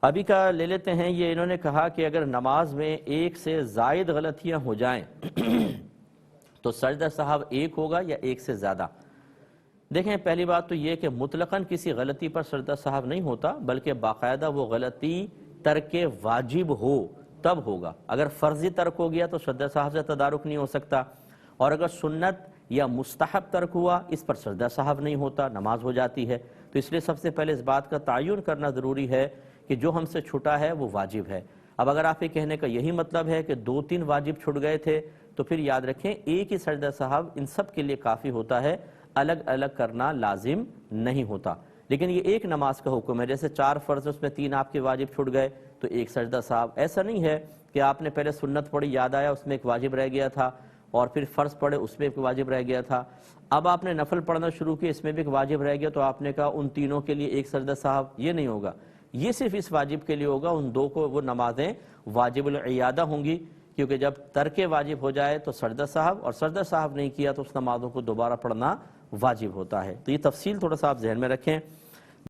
ابھی کا لے لیتے ہیں، یہ انہوں نے کہا کہ اگر نماز میں ایک سے زائد غلطیاں ہو جائیں تو سجدہ سہو ایک ہوگا یا ایک سے زیادہ؟ دیکھیں، پہلی بات تو یہ کہ مطلقاً کسی غلطی پر سجدہ سہو نہیں ہوتا، بلکہ باقاعدہ وہ غلطی ترک واجب ہو تب ہوگا۔ اگر فرضی ترک ہو گیا تو سجدہ سہو سے تدارک نہیں ہو سکتا، اور اگر سنت یا مستحب ترک ہوا اس پر سجدہ سہو نہیں ہوتا، نماز ہو جاتی ہے۔ تو اس لیے سب سے پہلے اس بات کا تعین کرنا ضروری ہے کہ جو ہم سے چھٹا ہے وہ واجب ہے۔ اب اگر آپ کے کہنے کا یہی مطلب ہے کہ 2-3 واجب چھٹ گئے تھے تو پھر یاد رکھیں ایک ہی سجدہ سہو ان سب کے لیے کافی ہوتا ہے، الگ الگ کرنا لازم نہیں ہوتا۔ لیکن یہ ایک نماز کا حکم ہے، جیسے 4 فرض اس میں 3 آپ کے واجب چھٹ گئے تو ایک سجدہ سہو۔ ایسا نہیں ہے کہ آپ نے پہلے سنت پڑھی، یاد آیا اس میں ایک واجب رہ گیا تھا، اور پھر فرض پڑھے اس میں ایک واجب رہ گیا تھا، اب آپ نے نفل پڑھنا شروع کیا اس میں بھی ایک واجب رہ گیا تو آپ نے کہا ان تینوں کے لیے ایک سجدہ سہو۔ یہ نہیں ہوگا، یہ صرف اس واجب کے لیے ہوگا، ان دو کو وہ نمازیں واجب العیادہ ہوں گی، کیونکہ جب ترک واجب ہو جائے تو سجدہ سہو، اور سجدہ سہو نہیں کیا تو اس نمازوں کو دوبارہ پڑھنا واجب ہوتا ہے۔ تو یہ تفصیل تھوڑا سا آپ ذہن میں رکھیں۔